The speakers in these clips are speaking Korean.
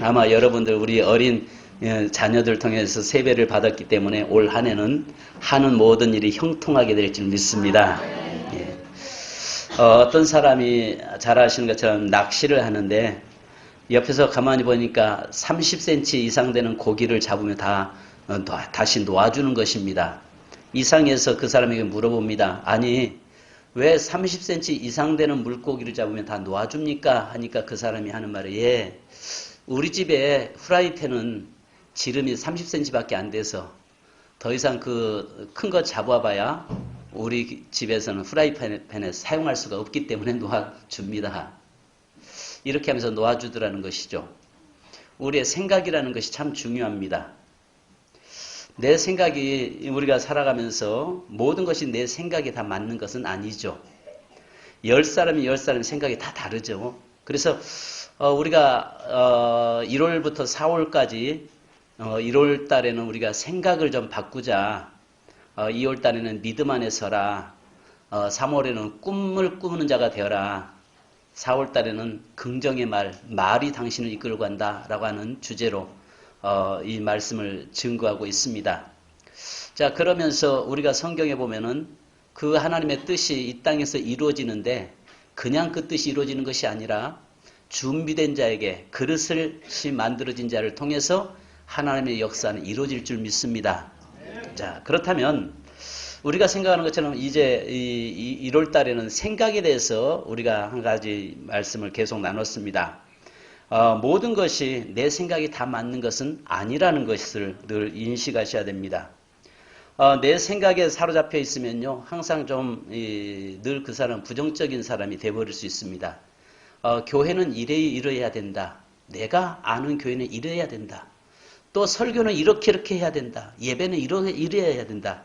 아마 여러분들 우리 어린 자녀들 통해서 세배를 받았기 때문에 올 한 해는 하는 모든 일이 형통하게 될 줄 믿습니다. 예. 어떤 사람이 잘 아시는 것처럼 낚시를 하는데 옆에서 가만히 보니까 30cm 이상 되는 고기를 잡으면 다시 놓아주는 것입니다. 이상해서 그 사람에게 물어봅니다. 아니 왜 30cm 이상 되는 물고기를 잡으면 다 놓아줍니까? 하니까 그 사람이 하는 말이 예, 우리 집에 프라이팬은 지름이 30cm밖에 안 돼서 더 이상 그 큰 거 잡아봐야 우리 집에서는 프라이팬에 사용할 수가 없기 때문에 놓아줍니다. 이렇게 하면서 놓아주더라는 것이죠. 우리의 생각이라는 것이 참 중요합니다. 내 생각이 우리가 살아가면서 모든 것이 내 생각에 다 맞는 것은 아니죠. 10사람이 생각이 다 다르죠. 그래서 우리가 1월부터 4월까지 1월 달에는 우리가 생각을 좀 바꾸자. 2월 달에는 믿음 안에 서라. 3월에는 꿈을 꾸는 자가 되어라. 4월 달에는 긍정의 말이 당신을 이끌고 간다라고 하는 주제로 이 말씀을 증거하고 있습니다. 자, 그러면서 우리가 성경에 보면은 그 하나님의 뜻이 이 땅에서 이루어지는데 그냥 그 뜻이 이루어지는 것이 아니라 준비된 자에게 그릇을 만들어진 자를 통해서 하나님의 역사는 이루어질 줄 믿습니다. 자, 그렇다면 우리가 생각하는 것처럼 이제 1월 달에는 생각에 대해서 우리가 한 가지 말씀을 계속 나눴습니다. 모든 것이 내 생각이 다 맞는 것은 아니라는 것을 늘 인식하셔야 됩니다. 내 생각에 사로잡혀 있으면요, 항상 좀 늘 그 사람 부정적인 사람이 돼버릴 수 있습니다. 교회는 이래야 된다. 내가 아는 교회는 이래야 된다. 또 설교는 이렇게 해야 된다. 예배는 이래야 된다.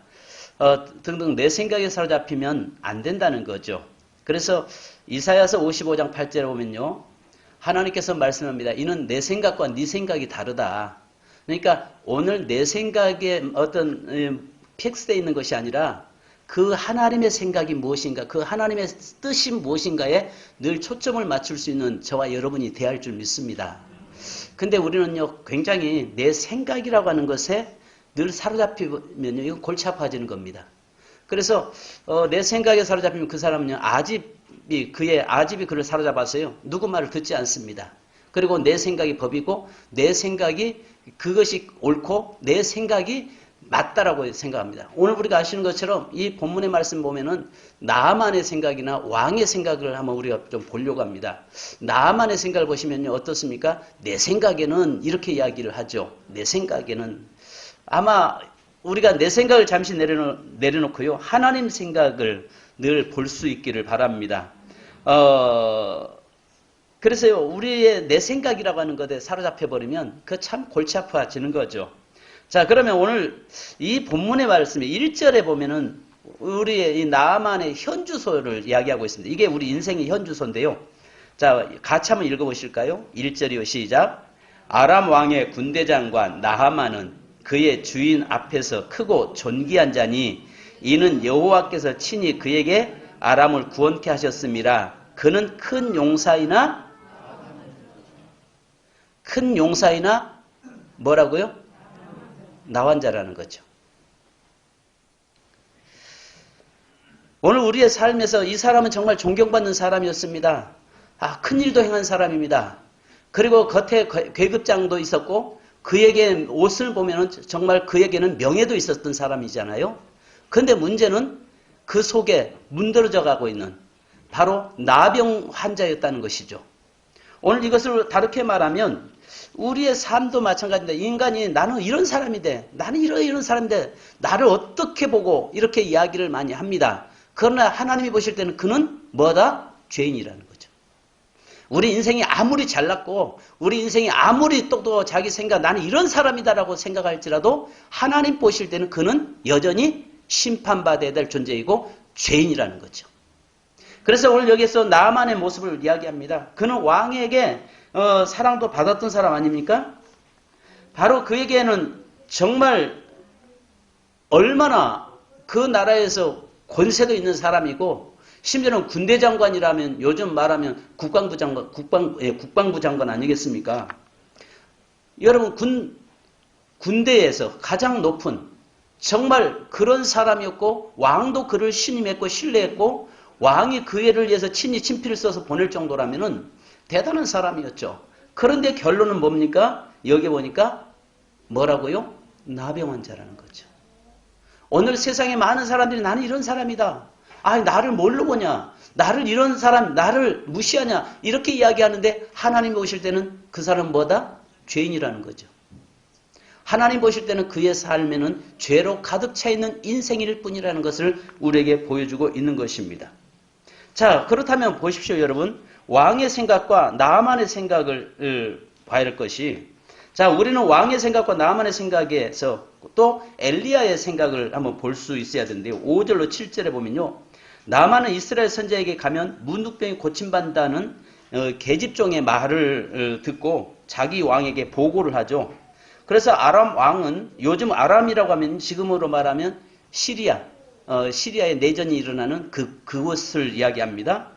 등등 내 생각에 사로잡히면 안 된다는 거죠. 그래서 이사야서 55장 8절에 보면요, 하나님께서 말씀합니다. 이는 내 생각과 네 생각이 다르다. 그러니까 오늘 내 생각에 어떤 픽스되어 있는 것이 아니라 그 하나님의 생각이 무엇인가, 그 하나님의 뜻이 무엇인가에 늘 초점을 맞출 수 있는 저와 여러분이 되어야 할 줄 믿습니다. 근데 우리는요, 굉장히 내 생각이라고 하는 것에 늘 사로잡히면요, 이건 골치 아파지는 겁니다. 그래서 내 생각에 사로잡히면 그 사람은요, 그의 아집이 그를 사로잡았어요. 누구 말을 듣지 않습니다. 그리고 내 생각이 법이고 내 생각이 그것이 옳고 내 생각이 맞다라고 생각합니다. 오늘 우리가 아시는 것처럼 이 본문의 말씀 보면은 나만의 생각이나 왕의 생각을 한번 우리가 좀 보려고 합니다. 나만의 생각을 보시면요, 어떻습니까? 내 생각에는 이렇게 이야기를 하죠. 내 생각에는 아마 우리가 내 생각을 잠시 내려놓고요, 하나님 생각을 늘 볼 수 있기를 바랍니다. 그래서요, 우리의 내 생각이라고 하는 것에 사로잡혀 버리면 그 참 골치 아파지는 거죠. 자, 그러면 오늘 이 본문의 말씀에 1절에 보면은 우리의 이 나만의 현주소를 이야기하고 있습니다. 이게 우리 인생의 현주소인데요. 자, 같이 한번 읽어보실까요? 1절이요, 시작. 아람 왕의 군대장관 나하만은 그의 주인 앞에서 크고 존귀한 자니 이는 여호와께서 친히 그에게 아람을 구원케 하셨음이라. 그는 큰 용사이나 뭐라고요? 나환자라는 거죠. 오늘 우리의 삶에서 이 사람은 정말 존경받는 사람이었습니다. 큰일도 행한 사람입니다. 그리고 겉에 계급장도 있었고 그에게 옷을 보면 정말 그에게는 명예도 있었던 사람이잖아요. 그런데 문제는 그 속에 문드러져 가고 있는 바로 나병 환자였다는 것이죠. 오늘 이것을 다르게 말하면 우리의 삶도 마찬가지인데 인간이 나는 이런 사람인데 나는 이런 사람인데 나를 어떻게 보고 이렇게 이야기를 많이 합니다. 그러나 하나님이 보실 때는 그는 뭐다? 죄인이라는 거죠. 우리 인생이 아무리 잘났고 우리 인생이 아무리 똑똑하고 자기 생각 나는 이런 사람이다라고 생각할지라도 하나님 보실 때는 그는 여전히 심판받아야 될 존재이고 죄인이라는 거죠. 그래서 오늘 여기서 나만의 모습을 이야기합니다. 그는 왕에게 사랑도 받았던 사람 아닙니까? 바로 그에게는 정말 얼마나 그 나라에서 권세도 있는 사람이고 심지어는 군대 장관이라면 요즘 말하면 국방부 장관 아니겠습니까? 여러분 군대에서 가장 높은 정말 그런 사람이었고 왕도 그를 신임했고 신뢰했고 왕이 그 애를 위해서 친히 친필을 써서 보낼 정도라면은 대단한 사람이었죠. 그런데 결론은 뭡니까? 여기 보니까 뭐라고요? 나병 환자라는 거죠. 오늘 세상에 많은 사람들이 나는 이런 사람이다. 아니 나를 뭘로 보냐? 나를 이런 사람, 나를 무시하냐? 이렇게 이야기하는데 하나님 보실 때는 그 사람은 뭐다? 죄인이라는 거죠. 하나님 보실 때는 그의 삶에는 죄로 가득 차 있는 인생일 뿐이라는 것을 우리에게 보여주고 있는 것입니다. 자, 그렇다면 보십시오, 여러분. 왕의 생각과 나만의 생각을 봐야 할 것이, 자, 우리는 왕의 생각과 나만의 생각에서 또 엘리야의 생각을 한번 볼 수 있어야 되는데요. 5절로 7절에 보면요. 나만은 이스라엘 선지자에게 가면 문둥병이 고침받는다는 계집종의 말을 듣고 자기 왕에게 보고를 하죠. 그래서 아람 왕은 요즘 아람이라고 하면 지금으로 말하면 시리아, 시리아의 내전이 일어나는 그곳을 이야기합니다.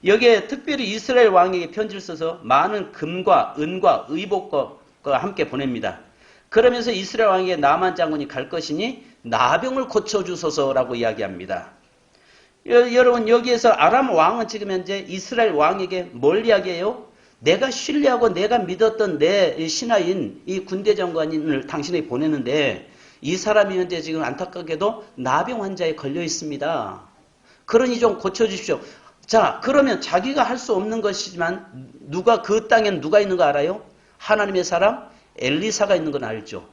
여기에 특별히 이스라엘 왕에게 편지를 써서 많은 금과 은과 의복과 함께 보냅니다. 그러면서 이스라엘 왕에게 나만 장군이 갈 것이니 나병을 고쳐주소서라고 이야기합니다. 여러분 여기에서 아람 왕은 지금 현재 이스라엘 왕에게 뭘 이야기해요? 내가 신뢰하고 내가 믿었던 내 신하인 이 군대 장관을 당신에게 보내는데 이 사람이 현재 지금 안타깝게도 나병 환자에 걸려 있습니다. 그러니 좀 고쳐주십시오. 자, 그러면 자기가 할 수 없는 것이지만 누가 그 땅에는 누가 있는 거 알아요? 하나님의 사람 엘리사가 있는 건 알죠.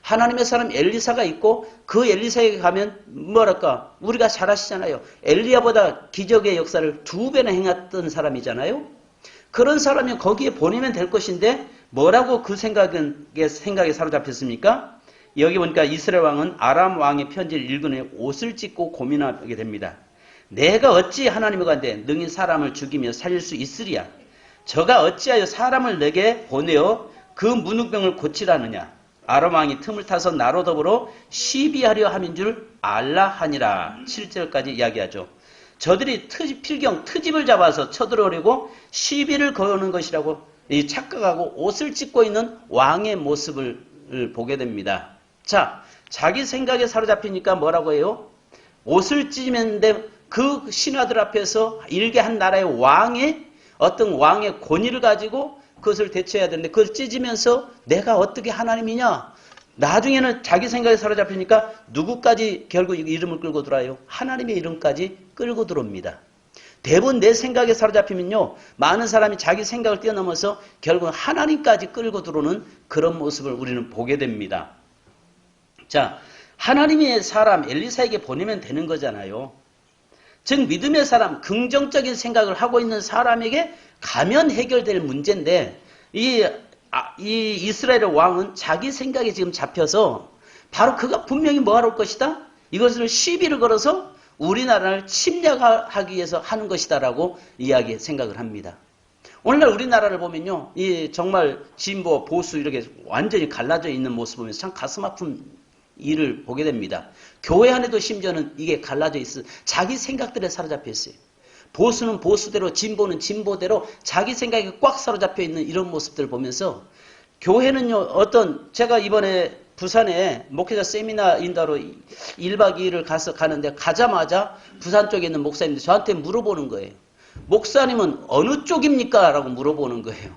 하나님의 사람 엘리사가 있고 그 엘리사에게 가면 뭐랄까 우리가 잘 아시잖아요. 엘리야보다 기적의 역사를 2배나 행했던 사람이잖아요. 그런 사람이 거기에 보내면 될 것인데 뭐라고 그 생각에 사로잡혔습니까? 여기 보니까 이스라엘 왕은 아람 왕의 편지를 읽은 후에 옷을 찢고 고민하게 됩니다. 내가 어찌 하나님의 관대 능히 사람을 죽이며 살릴 수 있으리야. 저가 어찌하여 사람을 내게 보내어 그 문둥병을 고치라느냐. 아람 왕이 틈을 타서 나로 더불어 시비하려 함인 줄 알라 하니라. 7절까지 이야기하죠. 저들이 필경 트집을 잡아서 쳐들어오려고 시비를 거는 것이라고 착각하고 옷을 찢고 있는 왕의 모습을 보게 됩니다. 자, 자기 생각에 사로잡히니까 뭐라고 해요? 옷을 찢는데 그 신하들 앞에서 일개 한 나라의 왕의 어떤 왕의 권위를 가지고 그것을 대처해야 되는데 그걸 찢으면서 내가 어떻게 하나님이냐? 나중에는 자기 생각에 사로잡히니까 누구까지 결국 이름을 끌고 들어와요? 하나님의 이름까지 끌고 들어옵니다. 대부분 내 생각에 사로잡히면요. 많은 사람이 자기 생각을 뛰어넘어서 결국 하나님까지 끌고 들어오는 그런 모습을 우리는 보게 됩니다. 자, 하나님의 사람 엘리사에게 보내면 되는 거잖아요. 즉 믿음의 사람, 긍정적인 생각을 하고 있는 사람에게 가면 해결될 문제인데 이 이스라엘의 왕은 자기 생각에 지금 잡혀서 바로 그가 분명히 뭐하러 올 것이다? 이것을 시비를 걸어서 우리나라를 침략하기 위해서 하는 것이다라고 생각을 합니다. 오늘날 우리나라를 보면요. 정말 진보, 보수 이렇게 완전히 갈라져 있는 모습을 보면서 참 가슴 아픈 일을 보게 됩니다. 교회 안에도 심지어는 이게 갈라져 있어 자기 생각들에 사로잡혀 있어요. 보수는 보수대로, 진보는 진보대로 자기 생각에 꽉 사로잡혀 있는 이런 모습들을 보면서 교회는요, 제가 이번에 부산에 목회자 세미나 인도로 1박 2일을 가는데 가자마자 부산 쪽에 있는 목사님들이 저한테 물어보는 거예요. 목사님은 어느 쪽입니까? 라고 물어보는 거예요.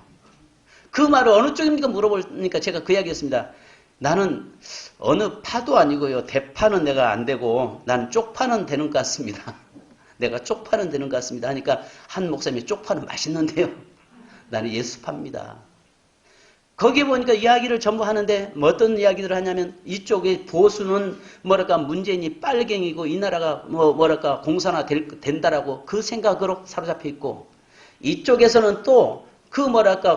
그 말을 어느 쪽입니까? 물어보니까 제가 그 이야기 했습니다. 나는 어느 파도 아니고요. 대파는 내가 안 되고 나는 쪽파는 되는 것 같습니다. 내가 쪽파는 되는 것 같습니다. 하니까 한 목사님이 쪽파는 맛있는데요. 나는 예수파입니다. 거기에 보니까 이야기를 전부 하는데 어떤 이야기들을 하냐면 이쪽에 보수는 문재인이 빨갱이고 이 나라가 공산화 된다라고 그 생각으로 사로잡혀 있고 이쪽에서는 또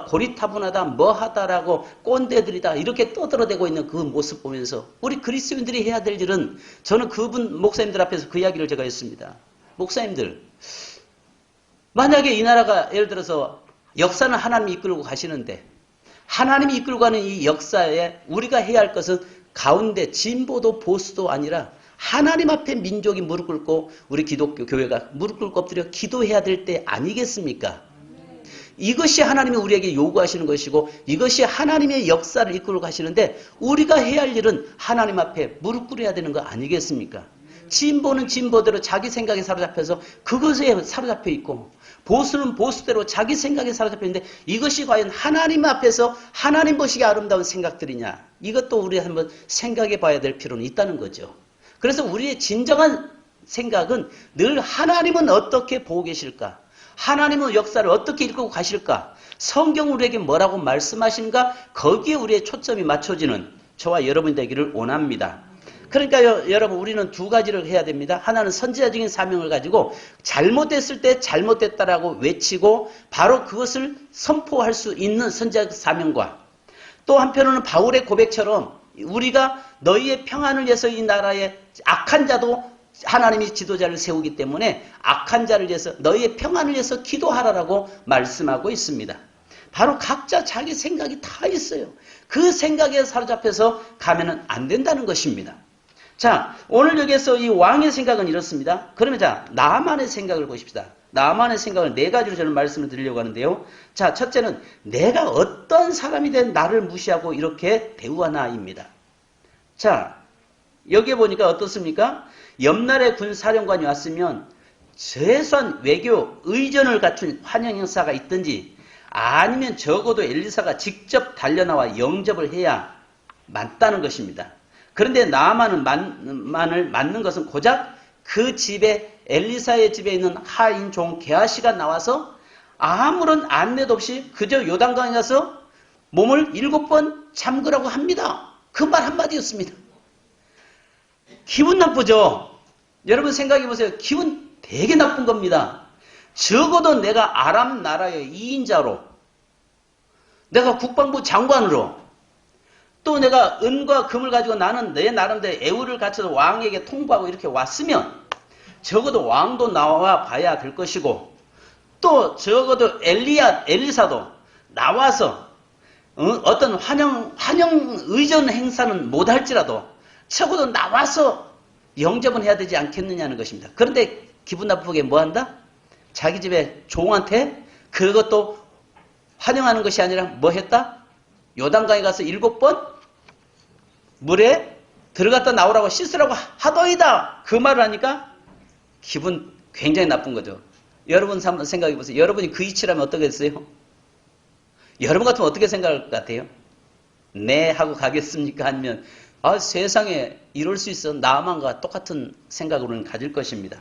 고리타분하다 뭐하다라고 꼰대들이다 이렇게 떠들어대고 있는 그 모습 보면서 우리 그리스도인들이 해야 될 일은 저는 그분 목사님들 앞에서 그 이야기를 제가 했습니다. 목사님들 만약에 이 나라가 예를 들어서 역사는 하나님이 이끌고 가시는데 하나님이 이끌고 가는 이 역사에 우리가 해야 할 것은 가운데 진보도 보수도 아니라 하나님 앞에 민족이 무릎 꿇고 우리 기독교 교회가 무릎 꿇고 엎드려 기도해야 될 때 아니겠습니까? 이것이 하나님이 우리에게 요구하시는 것이고 이것이 하나님의 역사를 이끌고 가시는데 우리가 해야 할 일은 하나님 앞에 무릎 꿇어야 되는 거 아니겠습니까? 진보는 진보대로 자기 생각에 사로잡혀서 그것에 사로잡혀 있고 보수는 보수대로 자기 생각에 사로잡혀 있는데 이것이 과연 하나님 앞에서 하나님 보시기에 아름다운 생각들이냐? 이것도 우리 한번 생각해 봐야 될 필요는 있다는 거죠. 그래서 우리의 진정한 생각은 늘 하나님은 어떻게 보고 계실까? 하나님은 역사를 어떻게 이끌고 가실까? 성경 우리에게 뭐라고 말씀하신가? 거기에 우리의 초점이 맞춰지는 저와 여러분이 되기를 원합니다. 그러니까 여러분 우리는 두 가지를 해야 됩니다. 하나는 선지자적인 사명을 가지고 잘못됐을 때 잘못됐다라고 외치고 바로 그것을 선포할 수 있는 선지자적 사명과 또 한편으로는 바울의 고백처럼 우리가 너희의 평안을 위해서 이 나라에 악한 자도 하나님이 지도자를 세우기 때문에 악한 자를 위해서 너희의 평안을 위해서 기도하라라고 말씀하고 있습니다. 바로 각자 자기 생각이 다 있어요. 그 생각에 사로잡혀서 가면은 안 된다는 것입니다. 자, 오늘 여기에서 이 왕의 생각은 이렇습니다. 그러면 자, 나만의 생각을 보십시다. 나만의 생각을 네 가지로 저는 말씀을 드리려고 하는데요. 자, 첫째는 내가 어떤 사람이 된 나를 무시하고 이렇게 대우하나입니다. 자, 여기에 보니까 어떻습니까? 옆날에 군사령관이 왔으면 최소한 외교 의전을 갖춘 환영 행사가 있든지 아니면 적어도 엘리사가 직접 달려나와 영접을 해야 맞다는 것입니다. 그런데 나만을 맞는 것은 고작 그 집에 엘리사의 집에 있는 하인 종 게하시가 나와서 아무런 안내도 없이 그저 요단강에 가서 몸을 7번 잠그라고 합니다. 그 말 한마디였습니다. 기분 나쁘죠? 여러분 생각해 보세요. 기분 되게 나쁜 겁니다. 적어도 내가 아람 나라의 2인자로 내가 국방부 장관으로 또 내가 은과 금을 가지고 나는 내 나름대로 애우를 갖춰서 왕에게 통보하고 이렇게 왔으면 적어도 왕도 나와 봐야 될 것이고 또 적어도 엘리사도 나와서 어떤 환영 의전 행사는 못할지라도 적어도 나와서 영접은 해야 되지 않겠느냐는 것입니다. 그런데 기분 나쁘게 뭐 한다? 자기 집에 종한테 그것도 환영하는 것이 아니라 뭐 했다? 요단강에 가서 7번 물에 들어갔다 나오라고 씻으라고 하더이다. 그 말을 하니까 기분 굉장히 나쁜 거죠. 여러분 한번 생각해 보세요. 여러분이 그 이치라면 어떻겠어요? 여러분 같으면 어떻게 생각할 것 같아요? 네 하고 가겠습니까? 아니면 세상에 이럴 수 있어. 나만과 똑같은 생각으로는 가질 것입니다.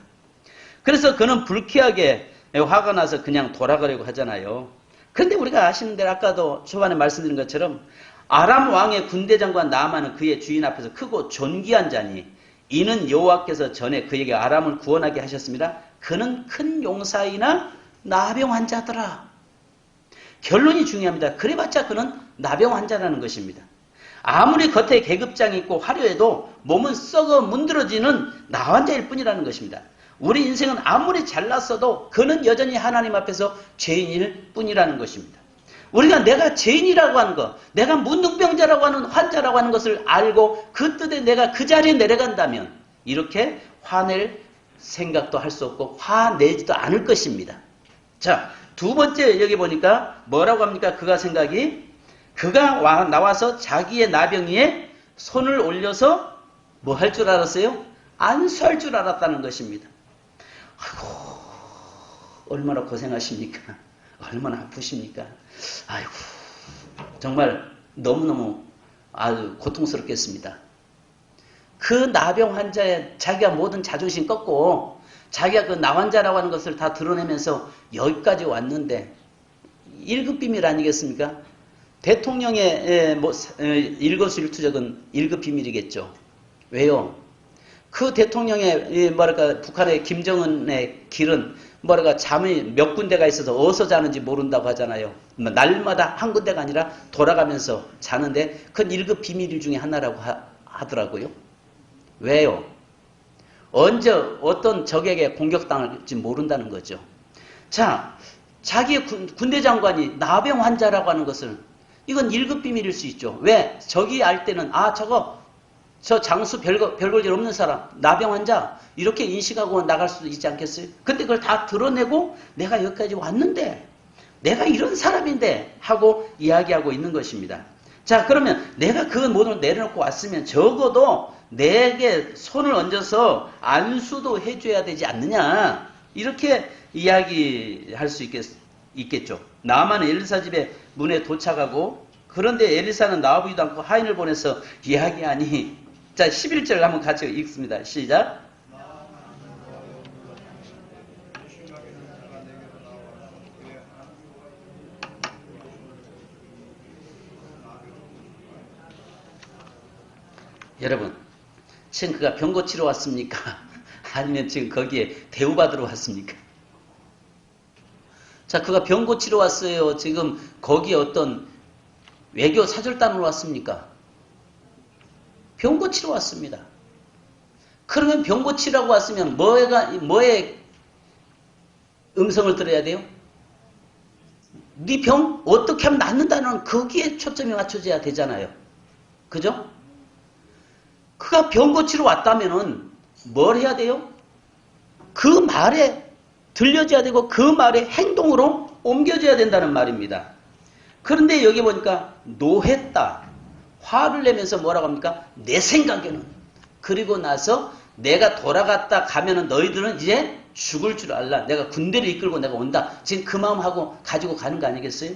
그래서 그는 불쾌하게 화가 나서 그냥 돌아가려고 하잖아요. 그런데 우리가 아시는 대로 아까도 초반에 말씀드린 것처럼 아람 왕의 군대 장관 나아만은 그의 주인 앞에서 크고 존귀한 자니 이는 여호와께서 전에 그에게 아람을 구원하게 하셨습니다. 그는 큰 용사이나 나병 환자더라. 결론이 중요합니다. 그래봤자 그는 나병 환자라는 것입니다. 아무리 겉에 계급장이 있고 화려해도 몸은 썩어 문드러지는 나환자일 뿐이라는 것입니다. 우리 인생은 아무리 잘났어도 그는 여전히 하나님 앞에서 죄인일 뿐이라는 것입니다. 우리가 내가 죄인이라고 하는 것, 내가 문둥병자라고 하는 환자라고 하는 것을 알고 그 뜻에 내가 그 자리에 내려간다면 이렇게 화낼 생각도 할 수 없고 화내지도 않을 것입니다. 자, 두 번째 여기 보니까 뭐라고 합니까? 그가 나와서 자기의 나병 위에 손을 올려서 뭐 할 줄 알았어요? 안수할 줄 알았다는 것입니다. 아이고, 얼마나 고생하십니까? 얼마나 아프십니까? 아이고, 정말 너무너무 아주 고통스럽겠습니다. 그 나병 환자의 자기가 모든 자존심 꺾고 자기가 그 나환자라고 하는 것을 다 드러내면서 여기까지 왔는데 1급 비밀 아니겠습니까? 대통령의 일거수일투족은 1급 비밀이겠죠. 왜요? 그 대통령의 북한의 김정은의 길은 잠이 몇 군데가 있어서 어디서 자는지 모른다고 하잖아요. 날마다 한 군데가 아니라 돌아가면서 자는데 그건 1급 비밀 중에 하나라고 하더라고요. 왜요? 언제 어떤 적에게 공격당할지 모른다는 거죠. 자, 자기의 군대 장관이 나병 환자라고 하는 것을 이건 1급 비밀일 수 있죠. 왜? 적이 알 때는 저 장수 별볼 일 없는 사람, 나병 환자 이렇게 인식하고 나갈 수도 있지 않겠어요? 근데 그걸 다 드러내고 내가 여기까지 왔는데 내가 이런 사람인데 하고 이야기하고 있는 것입니다. 자, 그러면 내가 그 모든 걸 내려놓고 왔으면 적어도 내게 손을 얹어서 안수도 해줘야 되지 않느냐. 이렇게 이야기할 수 있겠죠. 나아만은 엘리사 집에 문에 도착하고 그런데 엘리사는 나와보지도 않고 하인을 보내서 이야기하니 자 11절 한번 같이 읽습니다. 시작. 여러분, 지금 그가 병 고치러 왔습니까? 아니면 지금 거기에 대우받으러 왔습니까? 자, 그가 병 고치러 왔어요. 지금 거기에 어떤 외교 사절단으로 왔습니까? 병 고치러 왔습니다. 그러면 병 고치라고 왔으면 뭐의 음성을 들어야 돼요? 네 병 어떻게 하면 낫는다는 거기에 초점이 맞춰져야 되잖아요. 그죠? 그가 병 고치러 왔다면은 뭘 해야 돼요? 그 말에 들려줘야 되고 그 말에 행동으로 옮겨져야 된다는 말입니다. 그런데 여기 보니까 노했다. 화를 내면서 뭐라고 합니까? 내 생각에는. 그리고 나서 내가 돌아갔다 가면은 너희들은 이제 죽을 줄 알라. 내가 군대를 이끌고 내가 온다. 지금 그 마음하고 가지고 가는 거 아니겠어요?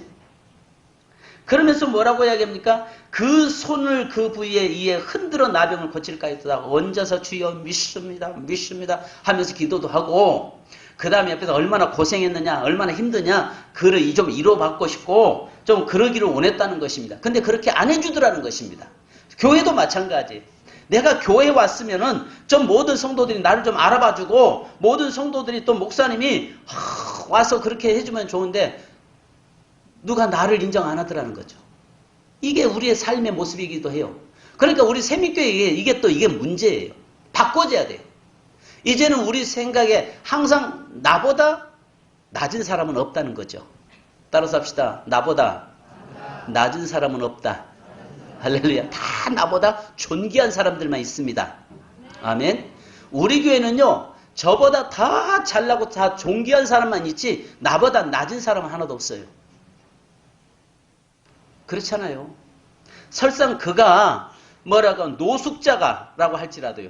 그러면서 뭐라고 이야기합니까? 그 손을 그 부위에 의해 흔들어 나병을 고칠까 했다. 얹어서 주여 믿습니다. 믿습니다. 하면서 기도도 하고 그 다음에 옆에서 얼마나 고생했느냐 얼마나 힘드냐 그를 좀 위로받고 싶고 좀 그러기를 원했다는 것입니다. 근데 그렇게 안 해주더라는 것입니다. 교회도 마찬가지. 내가 교회에 왔으면은 좀 모든 성도들이 나를 좀 알아봐주고 모든 성도들이 또 목사님이 와서 그렇게 해주면 좋은데 누가 나를 인정 안 하더라는 거죠. 이게 우리의 삶의 모습이기도 해요. 그러니까 우리 세미교회에 이게 문제예요. 바꿔줘야 돼요. 이제는 우리 생각에 항상 나보다 낮은 사람은 없다는 거죠. 따라서 합시다. 나보다 낮은 사람은 없다. 할렐루야. 다 나보다 존귀한 사람들만 있습니다. 아멘. 우리 교회는요. 저보다 다 잘나고 다 존귀한 사람만 있지 나보다 낮은 사람은 하나도 없어요. 그렇잖아요. 설상 그가 뭐라고 노숙자가라고 할지라도요.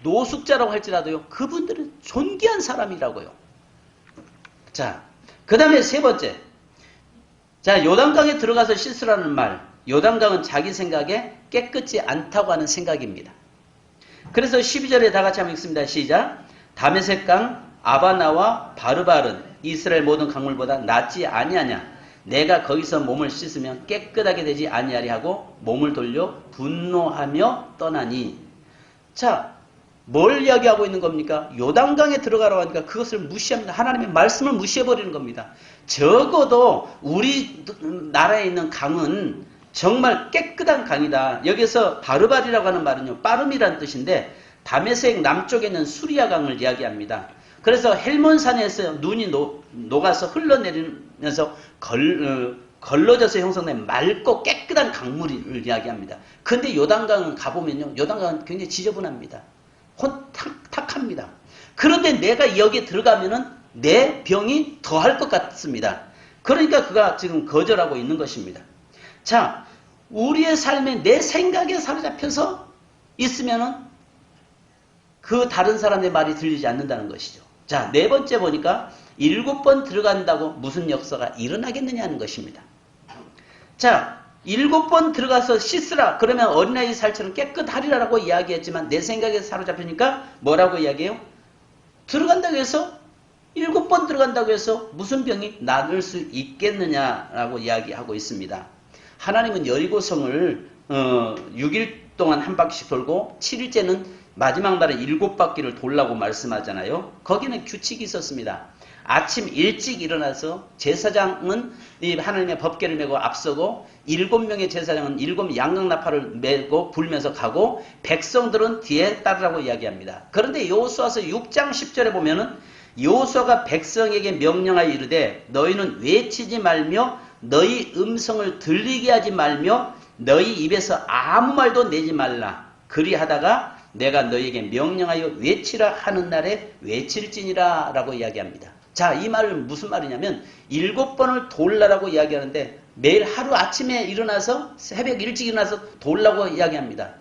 노숙자라고 할지라도요. 그분들은 존귀한 사람이라고요. 자, 그 다음에 세 번째. 자, 요단강에 들어가서 씻으라는 말. 요단강은 자기 생각에 깨끗지 않다고 하는 생각입니다. 그래서 12절에 다 같이 한번 읽습니다. 시작. 다메섹강 아바나와 바르발은 이스라엘 모든 강물보다 낫지 아니하냐. 내가 거기서 몸을 씻으면 깨끗하게 되지 아니하리 하고 몸을 돌려 분노하며 떠나니. 자, 뭘 이야기하고 있는 겁니까? 요단강에 들어가라고 하니까 그것을 무시합니다. 하나님의 말씀을 무시해버리는 겁니다. 적어도 우리 나라에 있는 강은 정말 깨끗한 강이다. 여기서 바르발이라고 하는 말은요. 빠름이라는 뜻인데 다메섹 남쪽에 있는 수리아 강을 이야기합니다. 그래서 헬몬산에서 눈이 녹아서 흘러내리면서 걸러져서 형성된 맑고 깨끗한 강물을 이야기합니다. 근데 요단강은 가보면요. 요단강은 굉장히 지저분합니다. 탁합니다. 그런데 내가 여기에 들어가면은 내 병이 더할 것 같습니다. 그러니까 그가 지금 거절하고 있는 것입니다. 자, 우리의 삶에 내 생각에 사로잡혀서 있으면은 그 다른 사람의 말이 들리지 않는다는 것이죠. 자, 네 번째 보니까 7번 들어간다고 무슨 역사가 일어나겠느냐 하는 것입니다. 자, 7번 들어가서 씻으라. 그러면 어린아이 살처럼 깨끗하리라고 이야기했지만 내 생각에 사로잡히니까 뭐라고 이야기해요? 들어간다고 해서 7번 들어간다고 해서 무슨 병이 낫을 수 있겠느냐라고 이야기하고 있습니다. 하나님은 여리고성을 6일 동안 한 바퀴씩 돌고 7일째는 마지막 날에 7바퀴를 돌라고 말씀하잖아요. 거기는 규칙이 있었습니다. 아침 일찍 일어나서 제사장은 이 하나님의 법궤를 메고 앞서고 7명의 제사장은 7 양강나팔을 메고 불면서 가고 백성들은 뒤에 따르라고 이야기합니다. 그런데 여호수아서 6장 10절에 보면은 여호수아가 백성에게 명령하여 이르되 너희는 외치지 말며 너희 음성을 들리게 하지 말며 너희 입에서 아무 말도 내지 말라. 그리하다가 내가 너희에게 명령하여 외치라 하는 날에 외칠지니라 라고 이야기합니다. 자, 이 말은 무슨 말이냐면 7번을 돌라라고 이야기하는데 매일 하루 아침에 일어나서 새벽 일찍 일어나서 돌라고 이야기합니다.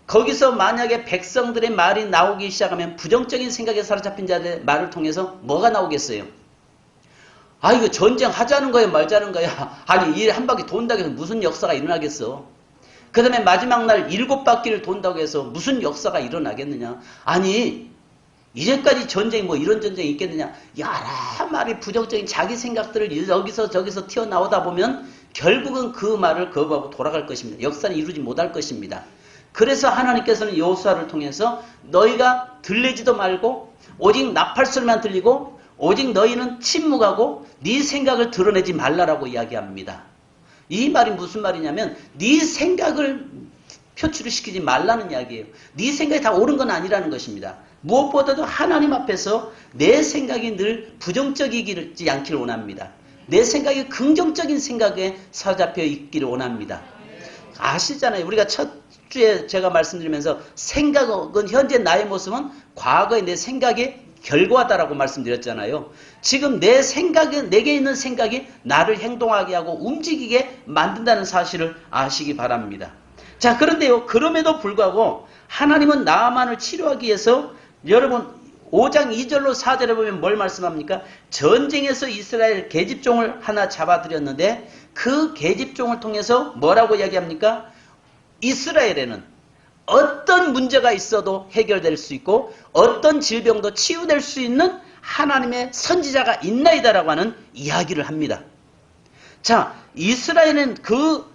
거기서 만약에 백성들의 말이 나오기 시작하면 부정적인 생각에 사로잡힌 자들의 말을 통해서 뭐가 나오겠어요? 아, 이거 전쟁 하자는 거야 말자는 거야. 아니, 이 한 바퀴 돈다고 해서 무슨 역사가 일어나겠어? 그 다음에 마지막 날 7바퀴를 돈다고 해서 무슨 역사가 일어나겠느냐? 아니, 이제까지 전쟁이 뭐 이런 전쟁이 있겠느냐? 여러 말이 부정적인 자기 생각들을 여기서 저기서 튀어나오다 보면 결국은 그 말을 거부하고 돌아갈 것입니다. 역사는 이루지 못할 것입니다. 그래서 하나님께서는 여호수아를 통해서 너희가 들리지도 말고 오직 나팔 소리만 들리고 오직 너희는 침묵하고 네 생각을 드러내지 말라라고 이야기합니다. 이 말이 무슨 말이냐면 네 생각을 표출을 시키지 말라는 이야기예요. 네 생각이 다 옳은 건 아니라는 것입니다. 무엇보다도 하나님 앞에서 내 생각이 늘 부정적이지 않기를 원합니다. 내 생각이 긍정적인 생각에 사로잡혀 있기를 원합니다. 아시잖아요. 우리가 첫 주에 제가 말씀드리면서 생각은 현재 나의 모습은 과거의 내 생각의 결과다라고 말씀드렸잖아요. 지금 내 생각은 내게 있는 생각이 나를 행동하게 하고 움직이게 만든다는 사실을 아시기 바랍니다. 자, 그런데요. 그럼에도 불구하고 하나님은 나아만을 치료하기 위해서 여러분 5장 2절로 4절에 보면 뭘 말씀합니까? 전쟁에서 이스라엘 계집종을 하나 잡아들였는데 그 계집종을 통해서 뭐라고 이야기합니까? 이스라엘에는 어떤 문제가 있어도 해결될 수 있고 어떤 질병도 치유될 수 있는 하나님의 선지자가 있나이다라고 하는 이야기를 합니다. 자, 이스라엘은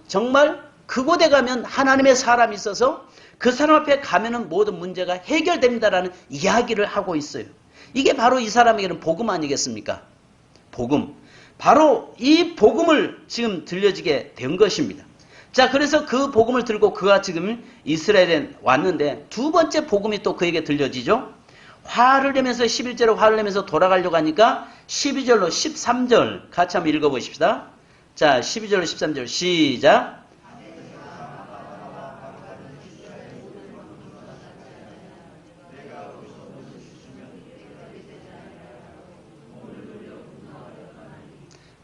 정말 그곳에 가면 하나님의 사람이 있어서 그 사람 앞에 가면은 모든 문제가 해결됩니다라는 이야기를 하고 있어요. 이게 바로 이 사람에게는 복음 아니겠습니까? 복음. 바로 이 복음을 지금 들려지게 된 것입니다. 자, 그래서 그 복음을 들고 그가 지금 이스라엘에 왔는데 두 번째 복음이 또 그에게 들려지죠. 화를 내면서 11절로 화를 내면서 돌아가려고 하니까 12절로 13절 같이 한번 읽어보십시다. 자, 12절로 13절 시작.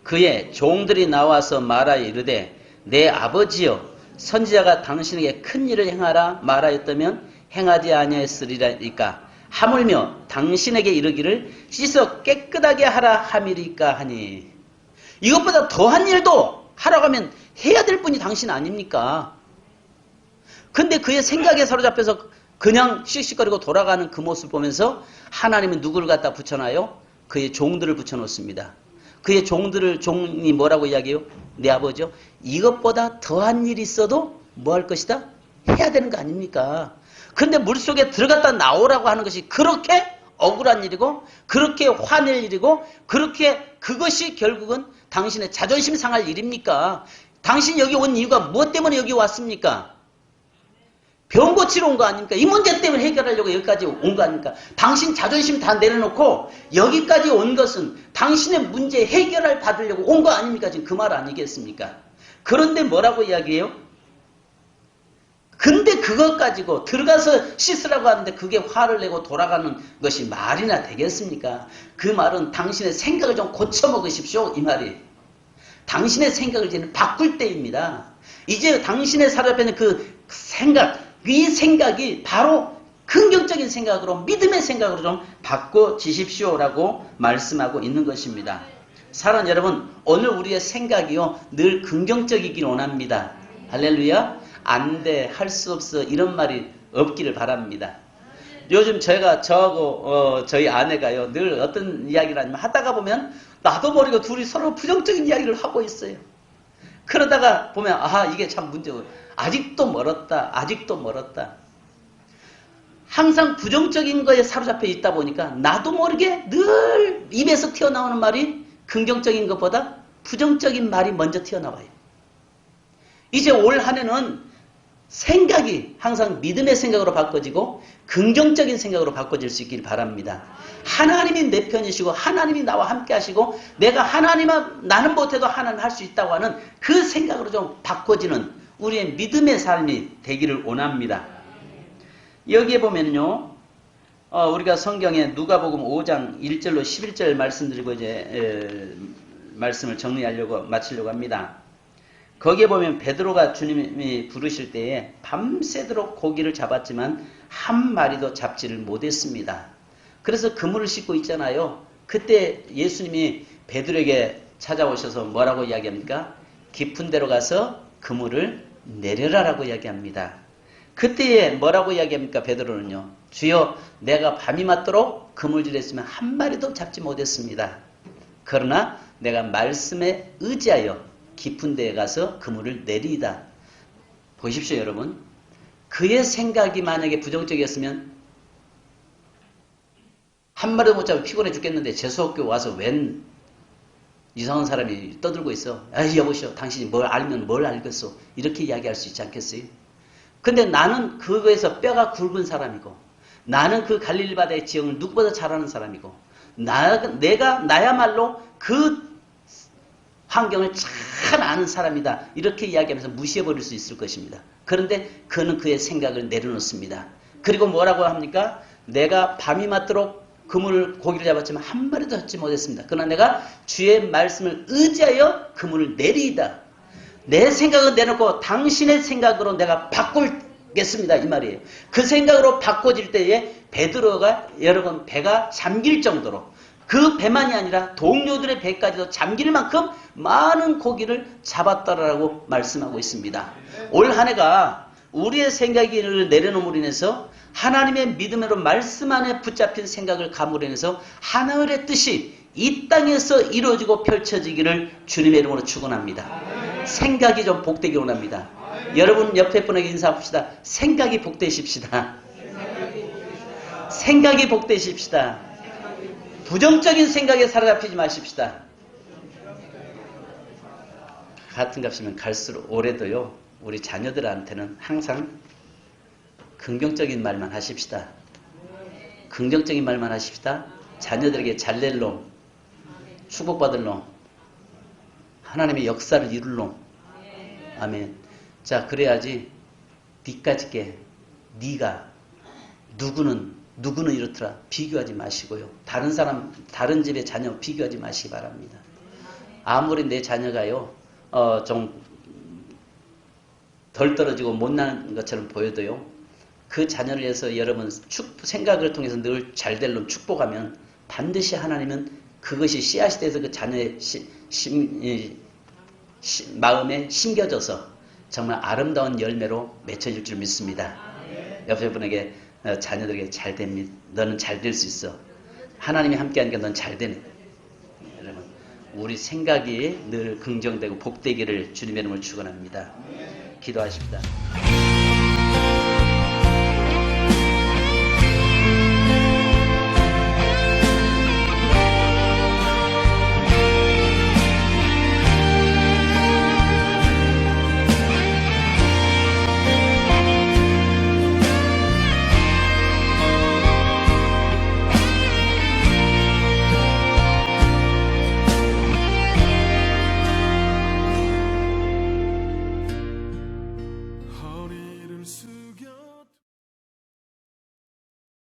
그의 종들이 나와서 말하여 이르되 내 아버지여 선지자가 당신에게 큰 일을 행하라 말하였다면 행하지 아니하였으리까 하물며 당신에게 이르기를 씻어 깨끗하게 하라 함이리까 하니 이것보다 더한 일도 하라고 하면 해야 될 분이 당신 아닙니까? 근데 그의 생각에 사로잡혀서 그냥 씩씩거리고 돌아가는 그 모습을 보면서 하나님은 누구를 갖다 붙여놔요? 그의 종들을 붙여놓습니다. 그의 종이 뭐라고 이야기해요? 내 아버지요. 이것보다 더한 일이 있어도 뭐 할 것이다? 해야 되는 거 아닙니까? 그런데 물속에 들어갔다 나오라고 하는 것이 그렇게 억울한 일이고 그렇게 화낼 일이고 그것이 결국은 당신의 자존심 상할 일입니까? 당신 여기 온 이유가 무엇 때문에 여기 왔습니까? 병 고치러 온 거 아닙니까? 이 문제 때문에 해결하려고 여기까지 온 거 아닙니까? 당신 자존심 다 내려놓고 여기까지 온 것은 당신의 문제 해결을 받으려고 온 거 아닙니까? 지금 그 말 아니겠습니까? 그런데 뭐라고 이야기해요? 근데 그것 가지고 들어가서 씻으라고 하는데 그게 화를 내고 돌아가는 것이 말이나 되겠습니까? 그 말은 당신의 생각을 좀 고쳐먹으십시오. 이 말이. 당신의 생각을 이제는 바꿀 때입니다. 이제 당신의 사람에는 그 생각, 이 생각이 바로 긍정적인 생각으로 믿음의 생각으로 좀 바꿔지십시오라고 말씀하고 있는 것입니다. 사랑하는 여러분, 오늘 우리의 생각이요 늘 긍정적이길 원합니다. 할렐루야. 안 돼, 할 수 없어 이런 말이 없기를 바랍니다. 요즘 저희가 저하고 저희 아내가요 늘 어떤 이야기를 하냐면 하다가 보면 나도 모르게 둘이 서로 부정적인 이야기를 하고 있어요. 그러다가 보면 이게 참 문제고 아직도 멀었다. 아직도 멀었다. 항상 부정적인 거에 사로잡혀 있다 보니까 나도 모르게 늘 입에서 튀어나오는 말이 긍정적인 것보다 부정적인 말이 먼저 튀어나와요. 이제 올 한 해는 생각이 항상 믿음의 생각으로 바꿔지고 긍정적인 생각으로 바꿔질 수 있길 바랍니다. 하나님이 내 편이시고 하나님이 나와 함께 하시고 내가 나는 못해도 하나님 할 수 있다고 하는 그 생각으로 좀 바꿔지는 우리의 믿음의 삶이 되기를 원합니다. 여기에 보면요. 우리가 성경에 누가복음 5장 1절로 11절 말씀드리고 이제 말씀을 마치려고 합니다. 거기에 보면 베드로가 주님이 부르실 때에 밤새도록 고기를 잡았지만 한 마리도 잡지를 못했습니다. 그래서 그물을 싣고 있잖아요. 그때 예수님이 베드로에게 찾아오셔서 뭐라고 이야기합니까? 깊은 데로 가서 그물을 내려라라고 이야기합니다. 그때에 뭐라고 이야기합니까? 베드로는요. 주여, 내가 밤이 맞도록 그물질했으면 한 마리도 잡지 못했습니다. 그러나 내가 말씀에 의지하여 깊은 데에 가서 그물을 내리이다. 보십시오, 여러분. 그의 생각이 만약에 부정적이었으면 한 마리도 못 잡아 피곤해 죽겠는데 재수없게 와서 웬 이상한 사람이 떠들고 있어. 여보시오, 당신이 뭘 알면 뭘 알겠소. 이렇게 이야기할 수 있지 않겠어요? 근데 나는 그거에서 뼈가 굵은 사람이고, 나는 그 갈릴리 바다의 지형을 누구보다 잘 아는 사람이고, 내가 나야말로 그 환경을 잘 아는 사람이다. 이렇게 이야기하면서 무시해버릴 수 있을 것입니다. 그런데 그는 그의 생각을 내려놓습니다. 그리고 뭐라고 합니까? 내가 밤이 맞도록 고기를 잡았지만 한 마리도 잡지 못했습니다. 그러나 내가 주의 말씀을 의지하여 그물을 내리이다. 내 생각을 내놓고 당신의 생각으로 내가 바꾸겠습니다. 이 말이에요. 그 생각으로 바꿔질 때에 베드로가 여러분 배가 잠길 정도로, 그 배만이 아니라 동료들의 배까지도 잠길 만큼 많은 고기를 잡았다라고 말씀하고 있습니다. 올 한 해가 우리의 생각을 내려놓음으로 인해서 하나님의 믿음으로 말씀 안에 붙잡힌 생각을 감으로 인해서 하늘의 뜻이 이 땅에서 이루어지고 펼쳐지기를 주님의 이름으로 축원합니다. 생각이 좀 복되기 원합니다. 여러분 옆에 분에게 인사합시다. 생각이 복되십시다. 생각이 복되십시다. 부정적인 생각에 사로잡히지 마십시다. 같은 값이면 갈수록 올해도요, 우리 자녀들한테는 항상 긍정적인 말만 하십시다. 긍정적인 말만 하십시다. 자녀들에게 잘될 놈, 축복받을 놈, 하나님의 역사를 이룰 놈. 아멘. 자, 그래야지 니까짓게 네가 누구는 이렇더라 비교하지 마시고요. 다른 집의 자녀 비교하지 마시기 바랍니다. 아무리 내 자녀가요 좀 덜 떨어지고 못난 것처럼 보여도요, 그 자녀를 위해서 여러분 생각을 통해서 늘 잘될 놈 축복하면 반드시 하나님은 그것이 씨앗이 돼서 그 자녀의 마음에 심겨져서 정말 아름다운 열매로 맺혀질 줄 믿습니다. 옆에 분에게 자녀들에게 잘 됩니다. 너는 잘 될 수 있어. 하나님이 함께하니까 넌 잘 되네. 여러분, 우리 생각이 늘 긍정되고 복되기를 주님의 이름으로 축원합니다. 기도하십시다.